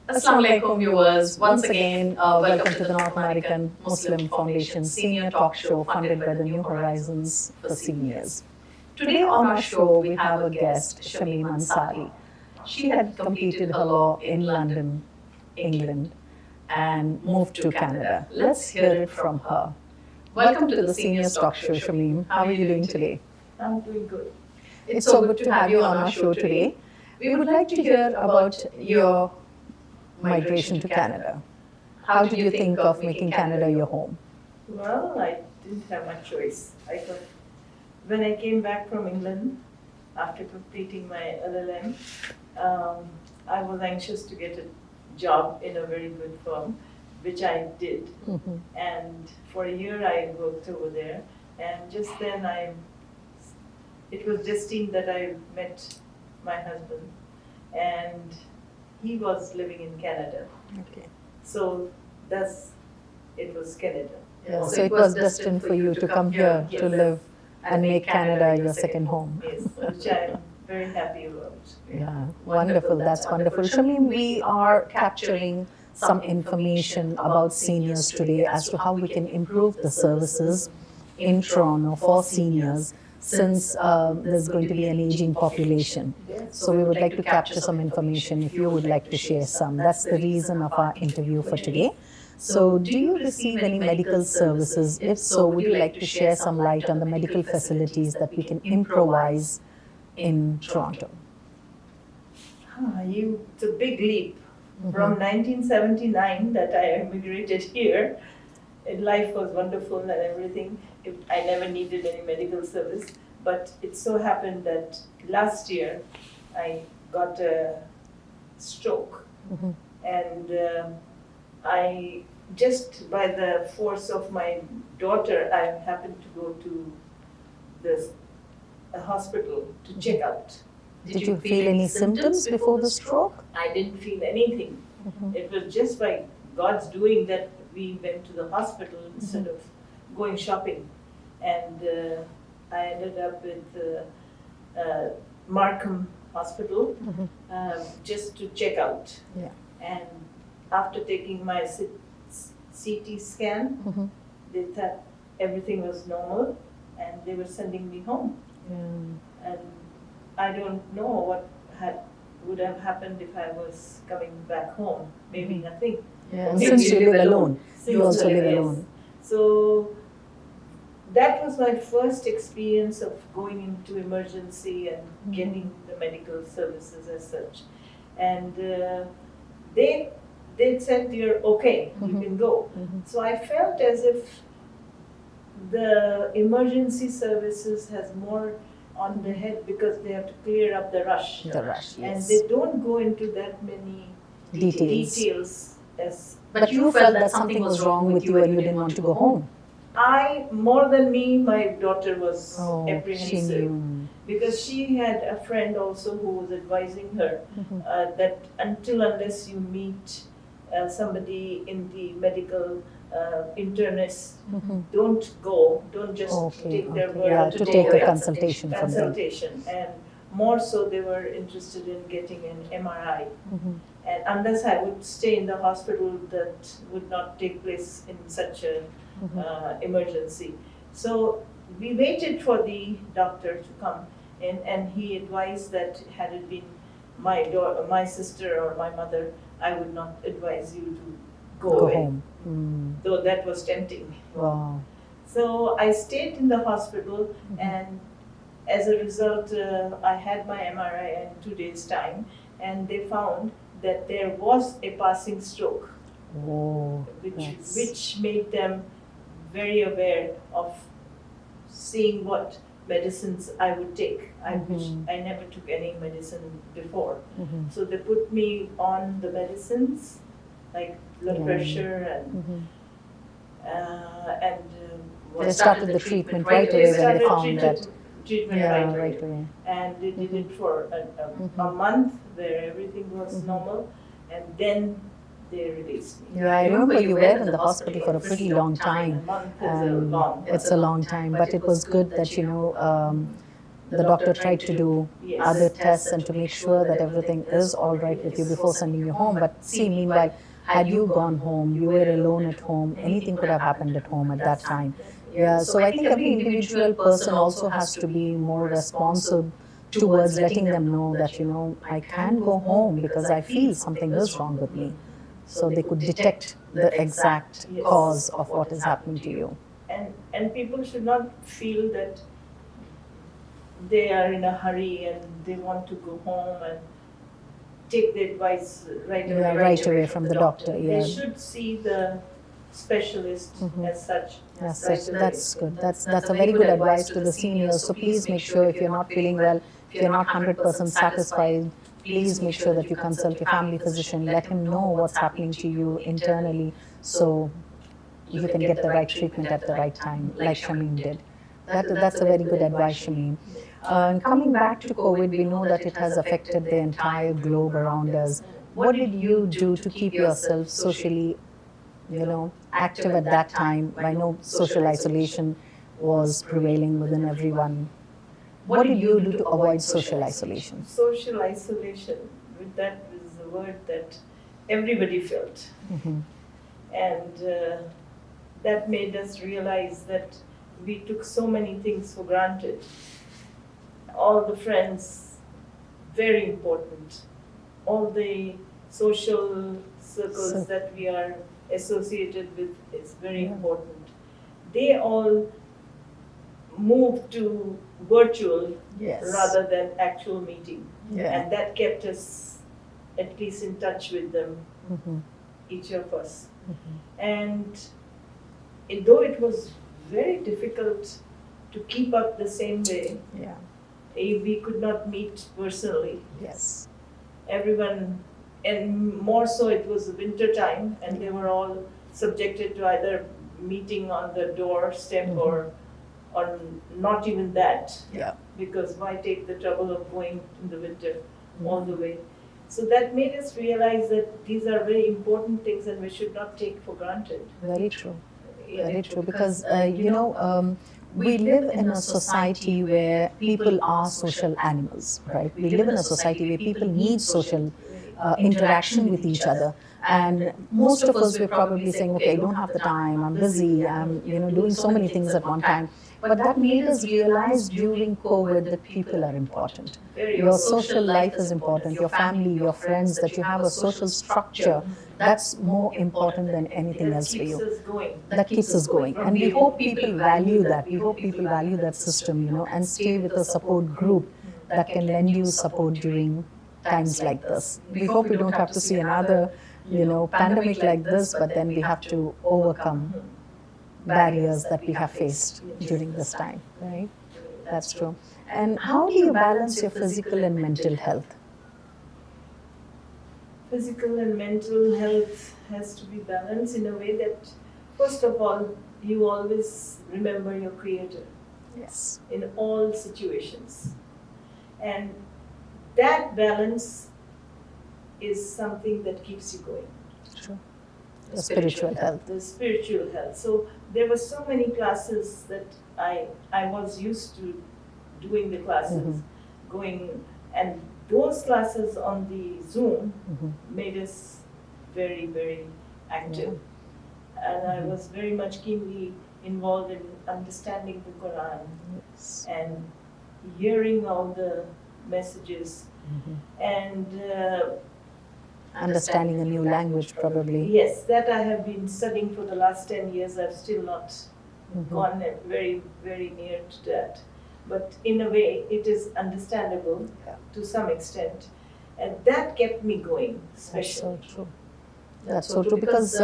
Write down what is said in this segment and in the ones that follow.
Assalamu alaikum viewers. Once again, welcome to the North American Muslim Foundation Senior Talk Show funded by the New Horizons for Seniors. Today on our show, we have a guest, Shameem Ansari. She had completed her law in London, England, and moved to Canada. Let's hear it from her. Welcome to the Senior Talk Show, Shameem. How are you doing today? I'm doing good. It's so good to have you on our show today. We would like to hear about your migration to Canada. How did you think of making Canada your home? Well, I didn't have much choice. I thought when I came back from England after completing my LLM, I was anxious to get a job in a very good firm, which I did. Mm-hmm. And for a year I worked over there. And just then it was destined that I met my husband. And he was living in Canada. Okay. So thus it was Canada. Yeah, so it was destined for you to come here to live and make Canada your second home. Yes, which I'm very happy about. Yeah, wonderful. That's wonderful. Shameem, we are capturing some information about seniors today as to how we can improve the services in Toronto for seniors, since there's going to be an aging population. So we would like to capture some information if you would like to share some. That's the reason of our interview for today. So do you receive any medical services? If so, would you like to share some light on the medical facilities that we can improvise in Toronto? It's a big leap. From 1979 that I immigrated here, and life was wonderful and everything. I never needed any medical service, but it so happened that last year I got a stroke, and I just by the force of my daughter, I happened to go to a hospital to check out. Did you feel any symptoms before the stroke? I didn't feel anything. It was just by God's doing that we went to the hospital instead of going shopping. And I ended up with Markham Hospital just to check out. Yeah. And after taking my CT scan, they thought everything was normal and they were sending me home. Yeah. And I don't know what would have happened if I was coming back home. Maybe nothing. Yeah. And since you live alone, you also live alone. So that was my first experience of going into emergency and getting the medical services as such. And they said, "You're okay, you can go." So I felt as if the emergency services has more on the head because they have to clear up the rush. The rush, yes. And they don't go into that many details as. But you felt that something was wrong with you and you didn't want to go home. More than me, my daughter was She apprehensive knew. because she had a friend also who was advising her that unless you meet somebody in the medical internist, don't just take their word. Yeah, to take a consultation from them. And more so they were interested in getting an MRI. And unless I would stay in the hospital, that would not take place in such a emergency. So we waited for the doctor to come in, and he advised that had it been my sister or my mother, I would not advise you to go away. Home. Though that was tempting. Wow. So I stayed in the hospital, and as a result, I had my MRI in 2 days' time, and they found that there was a passing stroke, which made them very aware of seeing what medicines I would take. I never took any medicine before. So they put me on the medicines, like blood pressure and they started the treatment right away when they found that. Treatment right away. And they did it for a month where everything was normal, and then they released me. Yeah, I remember you were in the hospital for a pretty long time. A month is a long. It's a long time, but it was good that the doctor tried to do Yes. other tests and to make sure that everything is all right with you before sending you home. But see, meanwhile, had you gone home, you were alone at home, anything could have happened at home at that time. Yeah, so I think every individual person also has to be more responsive towards letting them know that, I can go home because I feel something is wrong with me. So they could detect the exact cause of what is happening to you. And people should not feel that they are in a hurry and they want to go home and take the advice right away. Right away from the doctor. Yeah. They should see the specialist as such. Yes, right away. that's good. That's a very good advice to the seniors. So please make sure if you're not feeling well, if you're not 100% satisfied, please make sure that you consult your family physician. Let him know what's happening to you internally so you can get the right treatment at the right time, like Shameen did. That's a very good advice, Shameen. Coming back to COVID, we know that it has affected the entire globe around us. What did you do to keep yourself socially, active at that time? I know social isolation was prevailing within everyone. What did you do to avoid social isolation? Social isolation, that is a word that everybody felt. And that made us realize that we took so many things for granted. All the friends, very important. All the social circles that we are associated with is very important. They all moved to virtual rather than actual meeting. And that kept us at least in touch with them, each of us. And though it was very difficult to keep up the same way, we could not meet personally. Yes. Everyone, and more so it was winter time, and they were all subjected to either meeting on the doorstep or not even that. Because why take the trouble of going in the winter all the way? So that made us realize that these are very important things and we should not take for granted. Very true. Very true. Because, we live in a society where people are social animals, right? We live in a society where people need social interaction with each other. And most of us, we're probably saying, okay, I don't have the time, I'm busy, I'm doing so many things at one time. But that made us realize during COVID that people are important. Your social life is important, your family, your friends, that you have a social structure. That's more important than anything else for you. That keeps us going. And we hope people value that. We hope people value that system, and stay with a support group that can lend you support during times like this. We hope we don't have to see another, pandemic like this, but then we have to overcome barriers that we have faced during this time, right? That's true. And how do you balance your physical and mental health? Physical and mental health has to be balanced in a way that, first of all, you always remember your Creator. Yes. In all situations. And that balance is something that keeps you going. True. The spiritual health. The spiritual health. So there were so many classes that I was used to doing the classes, going, and those classes on the Zoom made us very, very active. And I was very much keenly involved in understanding the Quran and hearing all the messages and understanding a new language, probably. Yes, that I have been studying for the last 10 years. I've still not gone very, very near to that. But in a way, it is understandable to some extent. And that kept me going, especially. That's so true. That's so true, because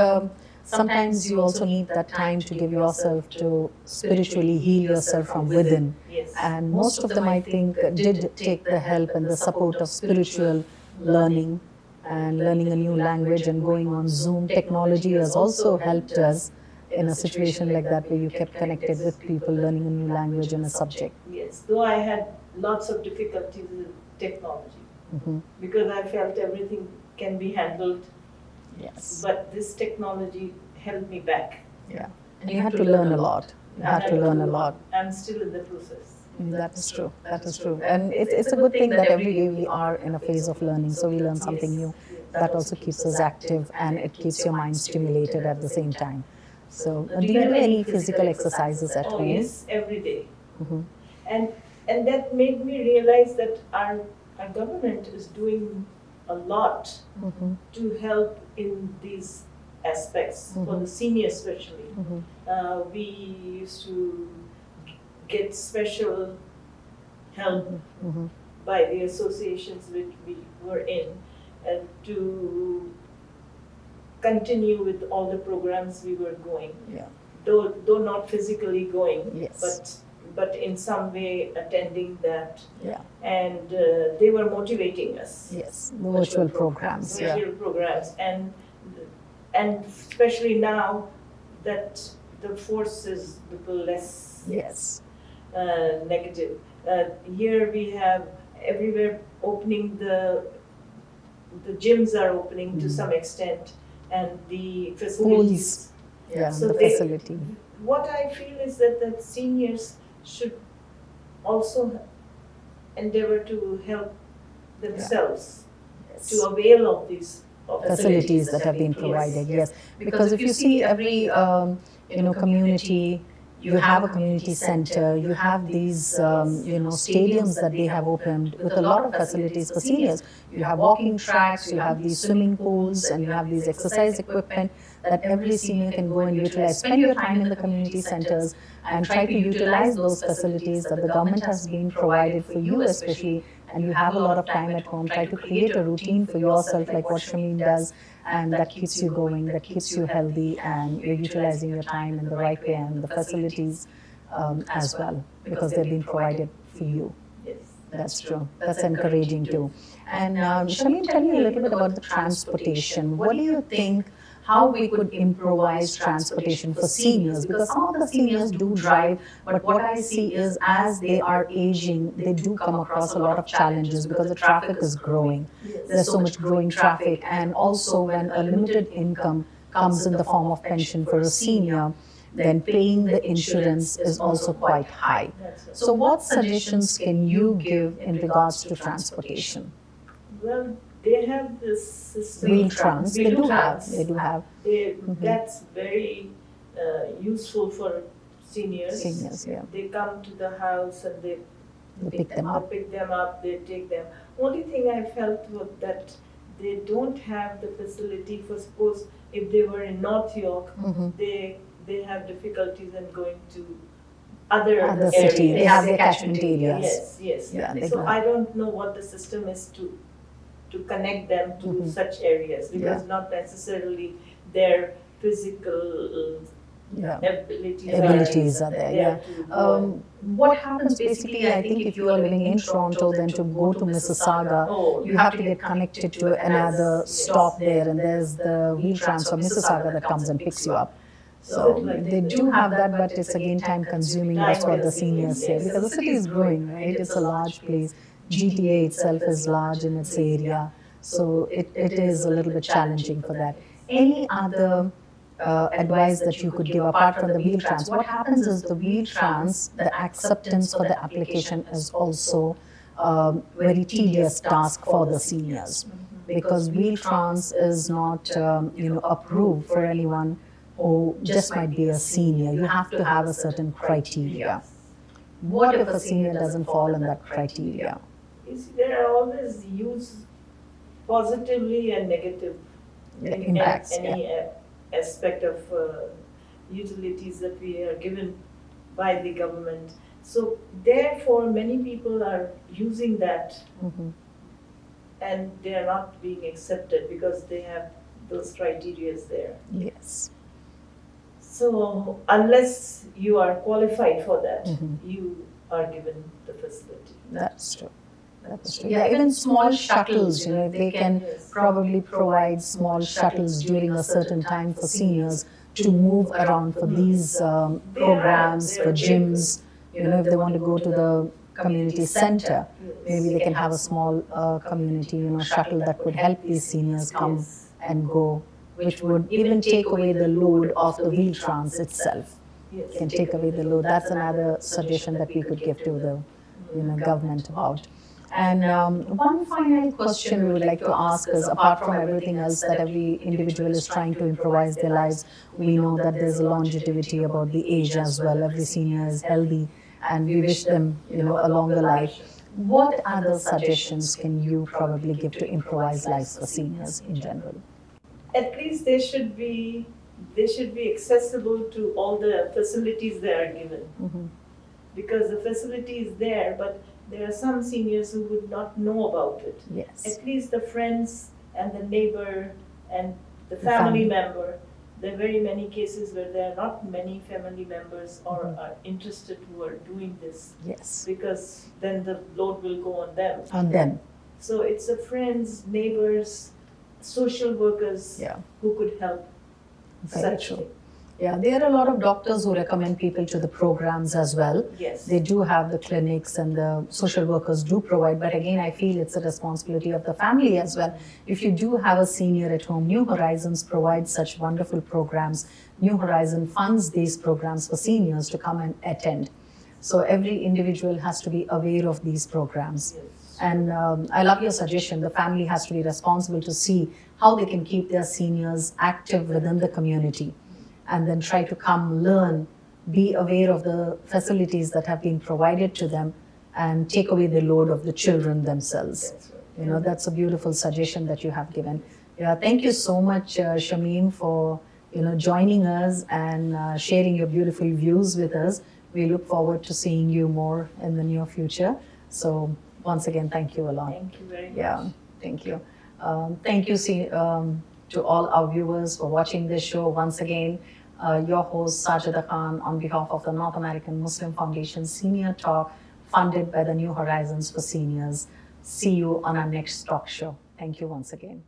sometimes you also need that time to give yourself to spiritually heal yourself from within. And most of them, I think, did take the help and the support of spiritual learning and learning a new language and going on Zoom. Technology has also helped us in a situation like that where you kept connected with people, learning a new language and a subject. Yes, though I had lots of difficulties with technology because I felt everything can be handled. Yes. But this technology held me back. Yeah. And you had to learn a lot. You had to learn a lot. I'm still in the process. That is true. That is true. And it's a good thing that every day we are in a phase of learning, so we learn something Yes, new. yes. That also keeps us active and it keeps your mind stimulated at the same time. So, do you do any physical exercises at Oh home? yes, every day. And and that made me realize that our government is doing a lot to help in these aspects for the seniors especially. We used to get special help by the associations which we were in, and to continue with all the programs we were going. Yeah. Though not physically going, Yes. but in some way attending that, Yeah. and they were motivating us. Yes. The virtual programs. Yeah. Virtual programs, and especially now that the force is a little less Yes. negative. Here we have everywhere opening, the gyms are opening to some extent, and the facilities. Yeah. So The they- facility. What I feel is that seniors should also endeavor to help themselves to avail of these Facilities that have been provided. Yes. Because if you see every community, you have a community center, you have these stadiums that they have opened with a lot of facilities for seniors. You have walking tracks, you have these swimming pools, and you have these exercise equipment that every senior can go and utilize. Spend your time in the community centers and try to utilize those facilities that the government has been provided for you especially, and you have a lot of time at home. Try to create a routine for yourself like what Shameen does, and that keeps you going, that keeps you healthy, and you're utilizing your time in the right way and the facilities as well, because they've been provided for you. Yes. That's true. That's encouraging too. And Shameen, tell me a little bit about the transportation. What do you think, how we could improvise transportation for seniors? Because some of the seniors do drive, but what I see is as they are aging, they do come across a lot of challenges because the traffic is growing. There's so much growing traffic, and also when a limited income comes in the form of pension for a senior, then paying the insurance is also quite high. So what suggestions can you give in regards to transportation? Well, they have this system. Wheel-trans, they do have. That's very useful for seniors. Seniors, yeah. They come to the house and they Pick them up. they take them. Only thing I felt was that they don't have the facility for, suppose if they were in North York, they have difficulties in going to other Other areas. city, they have their catchment areas. Yes. Yeah, they So do. I don't know what the system is to connect them to such areas, because not necessarily their physical Yeah. abilities are there. Yeah. What happens basically, I think if you are living in Toronto, then to go to Mississauga, you have to get connected to another stop there, and there's the Wheel-Trans from Mississauga that comes and picks you up. So they do have that, but it's again time consuming. That's what the seniors say, because the city is growing, right? It's a large place. GTA itself is large in its area, so it is a little bit challenging for that. Any other advice that you could give apart from the Wheel-Trans? What happens is the Wheel-Trans, the acceptance for the application is also very tedious task for the seniors, because Wheel-Trans is not approved for anyone who just might be a senior. You have to have a certain criteria. What if a senior doesn't fall in that criteria? You see, there are always used positively and negative in Impacts, any aspect of utilities that we are given by the government. So therefore, many people are using that, and they are not being accepted because they have those criteria there. Yes. So unless you are qualified for that, you are given the facility. That's true. That's true. Yeah, even small shuttles, if they can probably provide small shuttles during a certain time for seniors to move around for these programs, for gyms, if they want to go to the community center, maybe they can have a small community, shuttle that would help these seniors come and go, which would even take away the load of the Wheel-Trans itself. Yes. can take away the load. That's another suggestion that we could give to the government about. And one final question we would like to ask is, apart from everything else that every individual is trying to improvise their lives, we know that there's a longevity about the age as well. Every senior is healthy, and we wish them, a longer life. What other suggestions can you probably give to improvise lives for seniors in general? At least they should be accessible to all the facilities they are given. Mm-hmm. Because the facility is there, but there are some seniors who would not know about it. Yes. At least the friends and the neighbor and the family member. There are very many cases where there are not many family members or Mhm. are interested who are doing this, Yes. because then the load will go on them. On them. So it's the friends, neighbors, social workers Yeah. who could help. Very such true. thing. Yeah, there are a lot of doctors who recommend people to the programs as well. Yes. They do have the clinics, and the social workers do provide, but again, I feel it's a responsibility of the family as well. If you do have a senior at home, New Horizons provides such wonderful programs. New Horizon funds these programs for seniors to come and attend. So every individual has to be aware of these programs. Yes. And I love your suggestion. The family has to be responsible to see how they can keep their seniors active within the community, and then try to come learn, be aware of the facilities that have been provided to them, and take away the load of the children themselves. That's right. That's a beautiful suggestion that you have given. Yeah, thank you so much, Shamim, for joining us and sharing your beautiful views with us. We look forward to seeing you more in the near future. So once again, thank you a lot. Thank you very much. Yeah, thank you. Thank you to all our viewers for watching this show. Once again, your host Sajida Khan on behalf of the North American Muslim Foundation Senior Talk, funded by the New Horizons for Seniors. See you on our next talk show. Thank you once again.